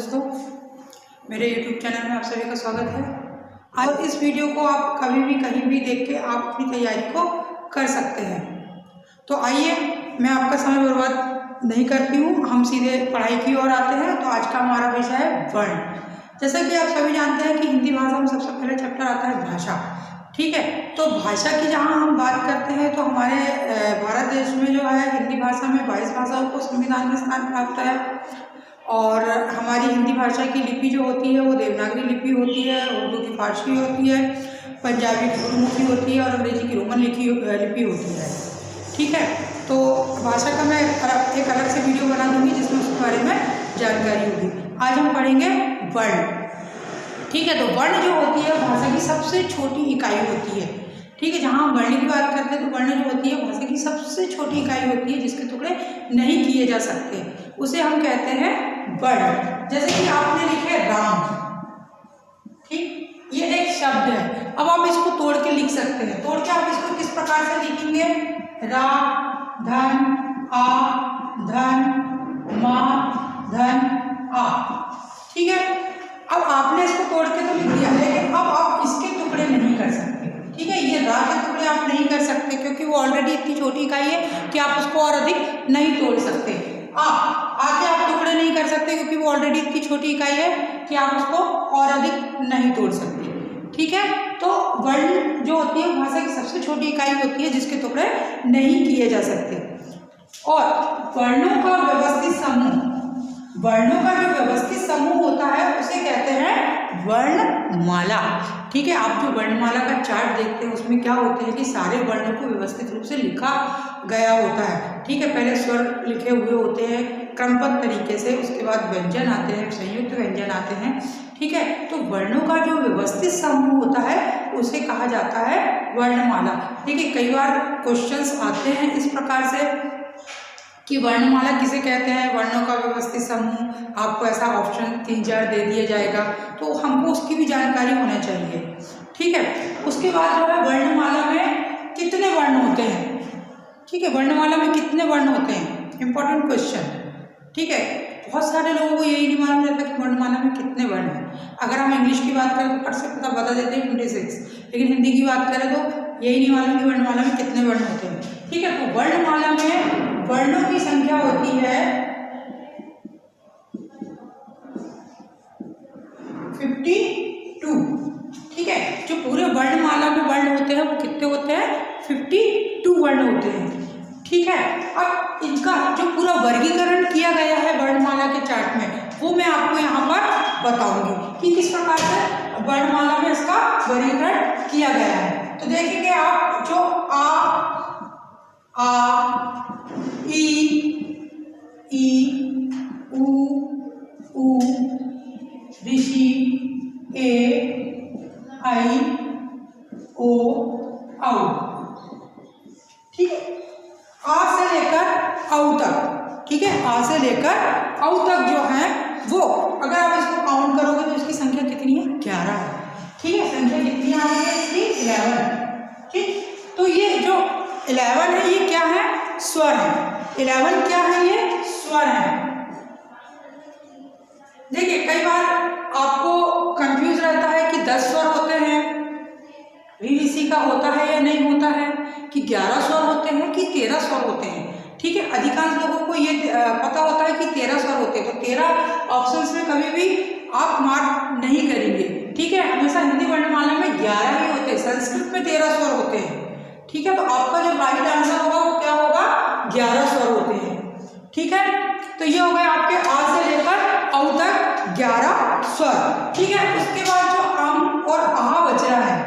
दोस्तों, मेरे YouTube channel में आप सभी का स्वागत है। आज इस वीडियो को आप कभी भी कहीं भी देख के आप अपनी तैयारी को कर सकते हैं। तो आइए, मैं आपका समय बर्बाद नहीं करती हूँ, हम सीधे पढ़ाई की ओर आते हैं। तो आज का हमारा विषय है वर्ण। जैसा कि आप सभी जानते हैं कि हिंदी भाषा में सबसे पहले चैप्टर आता है भाषा। ठीक है, तो भाषा की जहाँ हम बात करते हैं तो हमारे भारत देश में जो है हिंदी भाषा में 22 भाषाओं को संविधान में स्थान प्राप्त है। और हमारी हिंदी भाषा की लिपि जो होती है वो देवनागरी लिपि होती है, उर्दू की फारसी होती है, पंजाबी की गुरमुखी होती है और अंग्रेजी की रोमन लिपि होती है। ठीक है, तो भाषा का मैं एक अलग से वीडियो बना दूंगी जिसमें उसके बारे में जानकारी होगी। आज हम पढ़ेंगे वर्ण। ठीक है, तो वर्ण जो होती है भाषा की सबसे छोटी इकाई होती है। ठीक है, जहाँ हम वर्ण की बात करते हैं तो वर्ण जो होती है भाषा की सबसे छोटी इकाई होती है जिसके टुकड़े नहीं किए जा सकते, उसे हम कहते हैं वर्ण। जैसे कि आपने लिखे राम, ठीक, ये एक शब्द है। अब आप इसको तोड़ के लिख सकते हैं। तोड़ के आप इसको किस प्रकार से लिखेंगे? रा धन आ धन मा धन आ। ठीक है, अब आपने इसको तोड़ के तो लिख दिया, लेकिन अब आप इसके टुकड़े नहीं कर सकते। ठीक है, ये रा के टुकड़े आप नहीं कर सकते क्योंकि वो ऑलरेडी इतनी छोटी इकाई है कि आप उसको और अधिक नहीं तोड़ सकते। आके आप टुकड़े नहीं कर सकते क्योंकि वो ऑलरेडी इतनी छोटी इकाई है कि आप उसको और अधिक नहीं तोड़ सकते। ठीक है, तो वर्ण जो होती है भाषा की सबसे छोटी इकाई होती है जिसके टुकड़े नहीं किए जा सकते। और वर्णों का व्यवस्थित समूह, वर्णों का जो व्यवस्थित समूह होता है उसे कहते हैं वर्णमाला। ठीक है, आप जो वर्णमाला का चार्ट देखते हैं उसमें क्या होते हैं कि सारे वर्णों को व्यवस्थित रूप से लिखा गया होता है। ठीक है, पहले स्वर लिखे हुए होते हैं क्रमबद्ध तरीके से, उसके बाद व्यंजन आते हैं, संयुक्त व्यंजन आते हैं। ठीक है, तो वर्णों का जो व्यवस्थित समूह होता है उसे कहा जाता है वर्णमाला। देखिए, कई बार क्वेश्चंस आते हैं इस प्रकार से कि वर्णमाला किसे कहते हैं, वर्णों का व्यवस्थित समूह। आपको ऐसा ऑप्शन 3-4 दे दिया जाएगा, तो हमको उसकी भी जानकारी होना चाहिए। ठीक है, उसके बाद जो है वर्णमाला में कितने वर्ण होते हैं। ठीक है, वर्णमाला में कितने वर्ण होते हैं, इंपॉर्टेंट क्वेश्चन। ठीक है, बहुत सारे लोगों को यही नहीं मालूम रहता कि वर्णमाला में कितने वर्ण हैं। अगर हम इंग्लिश की बात करें तो फट से पता बता देते हैं 26, लेकिन हिंदी की बात करें तो यही नहीं मालूम कि वर्णमाला में कितने वर्ण होते हैं। ठीक है, तो वर्णमाला में वर्णों की संख्या होती है 52। ठीक है, जो पूरे वर्णमाला में वर्ण होते हैं वो कितने होते हैं? 52 वर्ण होते हैं। ठीक है, अब इनका जो पूरा वर्गीकरण किया गया है वर्णमाला के चार्ट में वो मैं आपको यहाँ पर बताऊंगी कि किस प्रकार से वर्णमाला में इसका वर्गीकरण किया गया है। तो देखेंगे आप, जो आ ई उ ऋषि ए आई ओ औ। ठीक है, आ से लेकर औ तक। ठीक है, आ से लेकर औ तक जो है वो अगर आप इसको काउंट करोगे तो इसकी संख्या कितनी है? 11 है। ठीक है, संख्या कितनी आ रही है इसकी? 11। ठीक, तो ये जो 11 है ये क्या है? स्वर है। 11 क्या है? ये स्वर है। देखिए, कई बार आपको कंफ्यूज रहता है कि 10 स्वर होते हैं, वीवीसी का होता है या नहीं होता है, कि 11 स्वर होते हैं कि 13 स्वर होते हैं। ठीक है, अधिकांश लोगों को ये पता होता है कि 13 स्वर होते हैं। तो 13 ऑप्शंस में कभी भी आप मार्क नहीं करेंगे। ठीक है, हमेशा हिंदी वर्णमाला में 11 ही होते हैं, संस्कृत में 13 स्वर होते हैं। ठीक है, तो आपका जो राइट आंसर होगा वो क्या होगा? 11 स्वर होते हैं। ठीक है, तो ये हो गए आपके आ से लेकर औ तक 11 स्वर। ठीक है, उसके बाद जो अम और आहा बच रहा है,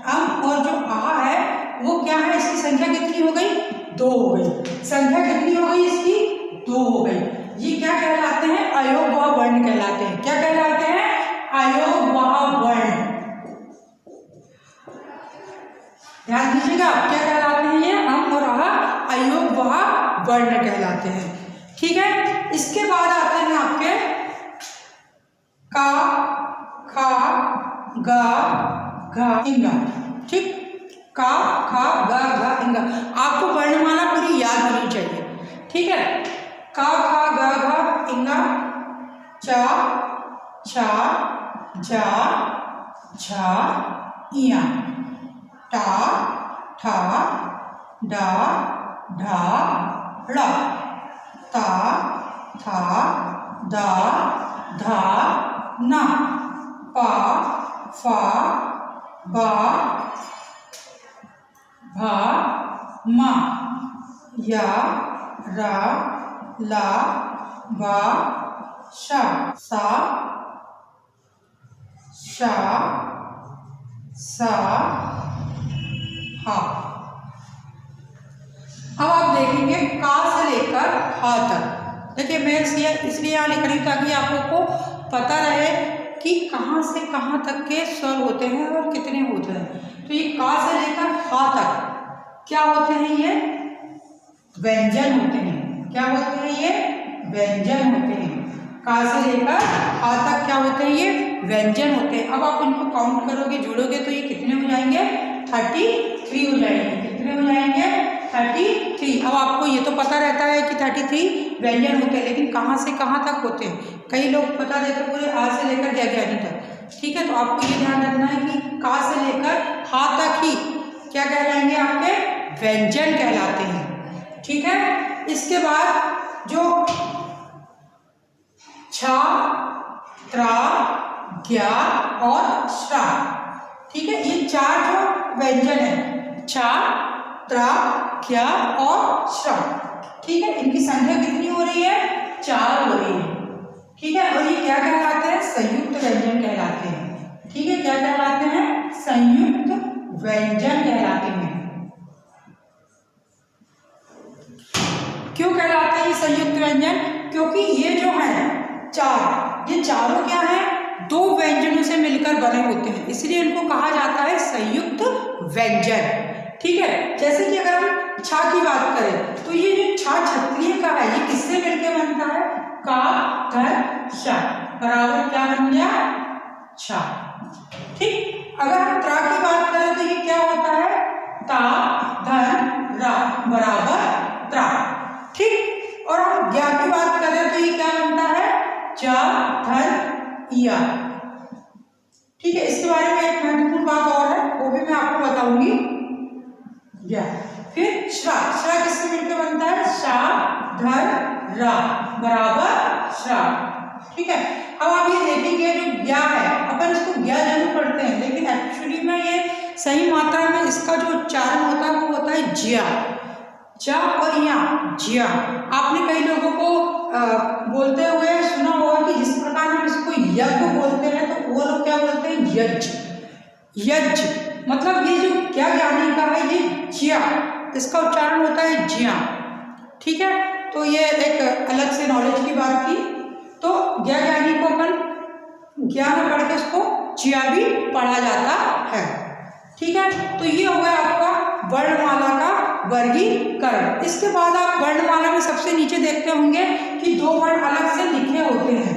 अम और जो आहा है वो क्या है? इसकी संख्या कितनी हो गई? 2 हो गई। संख्या कितनी हो गई इसकी? 2 हो गई। ये क्या कहलाते हैं? अयोगवाह वर्ण कहलाते हैं। क्या कहलाते हैं? अयोगवाह वर्ण। ध्यान दीजिएगा, क्या कहलाते हैं ये? अम और आहा अयोगवाह वर्ण कहलाते हैं। ठीक है, इसके बाद आते हैं आपके का, खा, गा, घा, इंगा। ठीक, का, खा, गा, घा, इंगा। आपको वर्णमाला पूरी याद होनी चाहिए। ठीक है, का, खा, गा, घा, इंगा, चा, छा जा झा इया, टा ठा डा ढा ड़ा, ता था दा धा ना, पा फा बा भा मा, या रा ला बा शा, सा शा सा हा। अब आप देखेंगे का से लेकर हा तक। देखिए मैं इसलिए यहाँ लिख रही हूँ ताकि आप लोग को पता रहे कि कहाँ से कहाँ तक के स्वर होते हैं और कितने होते हैं। तो ये का से लेकर हा तक क्या होते हैं, ये व्यंजन होते हैं। क्या होते हैं, ये व्यंजन होते हैं। का से लेकर हा तक क्या होते हैं, ये व्यंजन होते हैं। अब आप इनको काउंट करोगे, जोड़ोगे तो ये कितने हो जाएंगे, 33 हो जाएंगे। कितने हो जाएंगे, 33। अब आपको ये तो पता रहता है कि 33 व्यंजन होते हैं, लेकिन कहाँ से कहाँ तक होते हैं कई लोग बता देते पूरे आ से लेकर ज्ञानी तक। ठीक है, तो आपको ये ध्यान रखना है कि का से लेकर हा तक ही क्या कहलाएंगे, आपके व्यंजन कहलाते हैं। ठीक है, इसके बाद जो छा त्रा ज्ञा और श्रा, ठीक है, ये चार जो व्यंजन है, छा त्रा ज्ञा और श्रा, ठीक है, इनकी संख्या कितनी हो रही है, 4 हो रही है। ठीक है, और ये क्या कहलाते हैं, संयुक्त व्यंजन कहलाते हैं। ठीक है, क्या कहलाते हैं, संयुक्त व्यंजन कहलाते हैं। क्यों कहलाते हैं ये संयुक्त व्यंजन, क्योंकि ये जो है चार, ये चारों क्या है, 2 व्यंजनों से मिलकर बने होते हैं, इसलिए इनको कहा जाता है संयुक्त व्यंजन। ठीक है, जैसे कि अगर हम छा की बात करें तो ये जो छा क्षत्रिय का है, ये किससे मिलकर बनता है, का धन शा बराबर क्या बन गया, छा। ठीक, अगर हम त्रा की बात करें तो ये क्या होता है, ता धन रा बराबर त्रा। ठीक, और हम ज्ञा की बात करें तो ये क्या बनता है, जा धन इया। ठीक है, इसके बारे में एक महत्वपूर्ण बात और है, वो भी मैं आपको बताऊंगी। या फिर श्रा, श्रा किससे मिलकर बनता है, शा धन रा बराबर श्रा। ठीक है, अब आप ये देखेंगे जो ज्ञा है, अपन इसको ज्ञा जरूर पढ़ते हैं, लेकिन एक्चुअली में ये सही मात्रा में इसका जो उच्चारण होता है वो होता है ज्या, जा और या ज्या। आपने कई लोगों को बोलते हुए सुना होगा कि जिस प्रकार हम इसको यज्ञ बोलते हैं तो वो लोग क्या बोलते हैं, यज्ञ। यज्ञ मतलब ये जो क्या ज्ञानी का है, ये ज्या, इसका उच्चारण होता है ज्या। ठीक है, तो ये एक अलग से नॉलेज की बात थी। तो ज्ञा ज्ञानी को अपन ज्ञा में पढ़ के उसको ज्या भी पढ़ा जाता है। ठीक है, तो ये हो गया आपका वर्णमाला का वर्गीकरण। इसके बाद आप वर्णमाला में सबसे नीचे देखते होंगे कि 2 वर्ण अलग से लिखे होते हैं।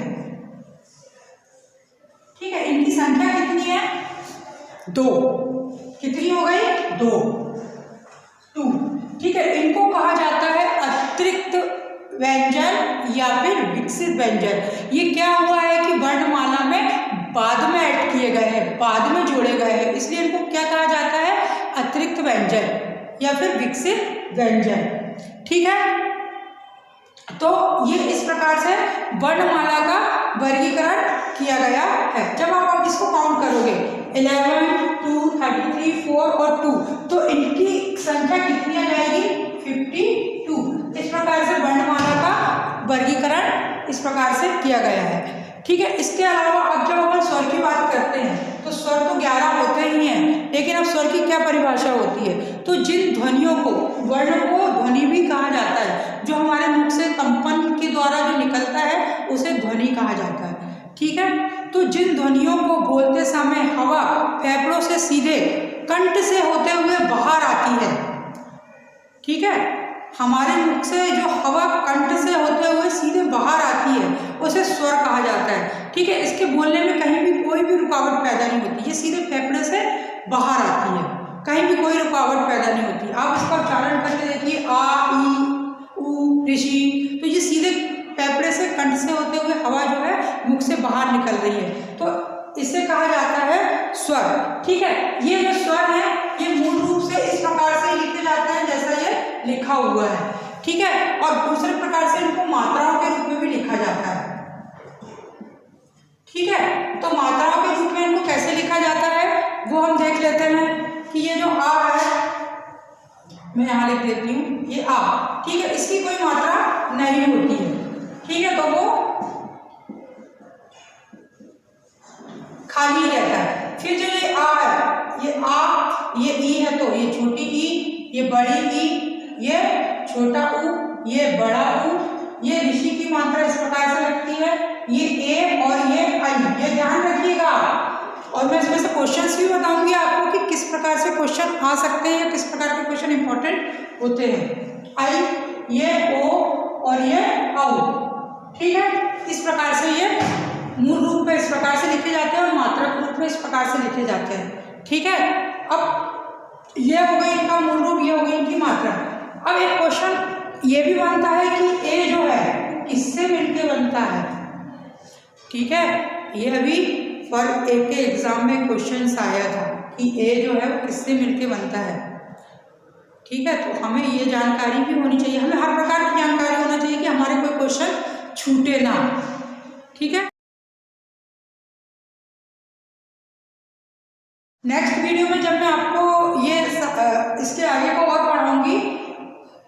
ठीक है, इनकी संख्या कितनी है, 2। कितनी हो गई, 2। ठीक है, इनको कहा जाता है अतिरिक्त व्यंजन या फिर विकसित व्यंजन। ये क्या हुआ है कि वर्णमाला में बाद में ऐड किए गए हैं, बाद में जोड़े गए हैं, इसलिए इनको क्या कहा जाता है, अतिरिक्त व्यंजन या फिर विकसित व्यंजन। ठीक है, तो ये इस प्रकार से वर्णमाला का वर्गीकरण किया गया है। जब आप इसको काउंट करोगे 11, 2, 33, 4 और 2, तो इनकी संख्या कितनी आ जाएगी, 52। इस प्रकार से वर्णमाला का वर्गीकरण इस प्रकार से किया गया है। ठीक है, इसके अलावा अब जब अपन स्वर की बात करते हैं तो स्वर तो 11 होते ही हैं, लेकिन अब स्वर की क्या परिभाषा होती है, तो जिन ध्वनियों को, वर्ण को ध्वनि भी कहा जाता है, जो हमारे मुख से कंपन के द्वारा जो निकलता है उसे ध्वनि कहा जाता है। ठीक है, तो जिन ध्वनियों को बोलते समय हवा फेफड़ों से सीधे कंठ से होते हुए बाहर आती है, ठीक है, हमारे मुख से जो हवा कंठ से होते हुए सीधे बाहर आती है उसे स्वर कहा जाता है। ठीक है, इसके बोलने में कहीं भी कोई भी रुकावट पैदा नहीं होती, ये सीधे फेफड़े से बाहर आती है, कहीं भी कोई रुकावट पैदा नहीं होती। आप इसका उच्चारण करके देखिए, आ ई उ ऋषि, तो ये सीधे फेफड़े से कंठ से होते हुए हवा जो है मुख से बाहर निकल रही है, तो इसे कहा जाता है स्वर। ठीक है, ये जो स्वर है ये मूल रूप से इस प्रकार से लिखे जाते हैं जैसा ये लिखा हुआ है। ठीक है, और दूसरे प्रकार से इनको मात्राओं के रूप में भी लिखा जाता है। ठीक है, तो मात्राओं के रूप में इनको कैसे लिखा जाता है वो हम देख लेते हैं कि ये जो आ है, मैं यहाँ लिख देती हूँ ये आ। ठीक है, इसकी कोई मात्रा नहीं होती है। ठीक है, तो वो खाली रहता है। फिर जो ये आ है, ये आ, ये ई है तो ये छोटी ई, ये बड़ी ई, ये छोटा ऊ, ये बड़ा ऊ, ये ऋषि की मात्रा इस प्रकार से लगती है, ये ए और ये आई, ये ध्यान रखिएगा। और मैं इसमें से क्वेश्चंस भी बताऊंगी आपको कि किस प्रकार से क्वेश्चन आ सकते हैं या किस प्रकार के क्वेश्चन इंपॉर्टेंट होते हैं। आई, ये ओ और ये औ। ठीक है, इस प्रकार से ये मूल रूप में इस प्रकार से लिखे जाते हैं और मात्रक रूप में इस प्रकार से लिखे जाते हैं। ठीक है, अब ये हो गई इनका मूल रूप, ये हो गई इनकी मात्रा। अब एक क्वेश्चन ये भी बनता है कि ए जो है किससे मिलके बनता है। ठीक है, ये अभी फॉर एक के एग्जाम में क्वेश्चन आया था कि ए जो है वो किससे मिलके बनता है। ठीक है, तो हमें ये जानकारी भी होनी चाहिए, हमें हर प्रकार की जानकारी होना चाहिए कि हमारे कोई क्वेश्चन छूटे ना। ठीक है, नेक्स्ट वीडियो में जब मैं आपको ये इसके आगे को और पढ़ाऊंगी,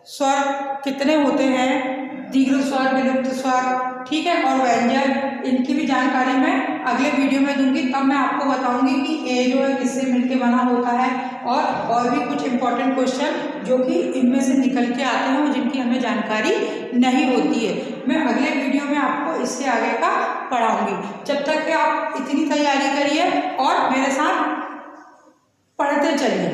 स्वर कितने होते हैं, दीर्घ स्वर, विलुप्त स्वर, ठीक है, और व्यंजन, इनकी भी जानकारी मैं अगले वीडियो में दूंगी। तब मैं आपको बताऊंगी कि ए जो है किससे मिलके बना होता है और भी कुछ इंपॉर्टेंट क्वेश्चन जो कि इनमें से निकल के आते हैं और जिनकी हमें जानकारी नहीं होती है, मैं अगले वीडियो में आपको इसके आगे का पढ़ाऊंगी। जब तक कि आप इतनी तैयारी करिए और मेरे साथ पढ़ते चलिए।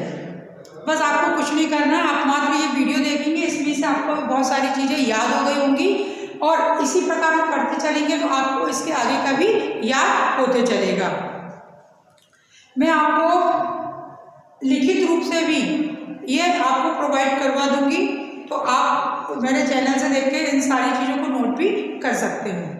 बस आपको कुछ नहीं करना है, आप मात्र ये वीडियो देखेंगे, इसमें से आपको बहुत सारी चीज़ें याद हो गई होंगी और इसी प्रकार आप पढ़ते चलेंगे तो आपको इसके आगे का भी याद होते चलेगा। मैं आपको लिखित रूप से भी ये आपको प्रोवाइड करवा दूंगी, तो आप मेरे चैनल से देख के इन सारी चीज़ों को नोट भी कर सकते हैं।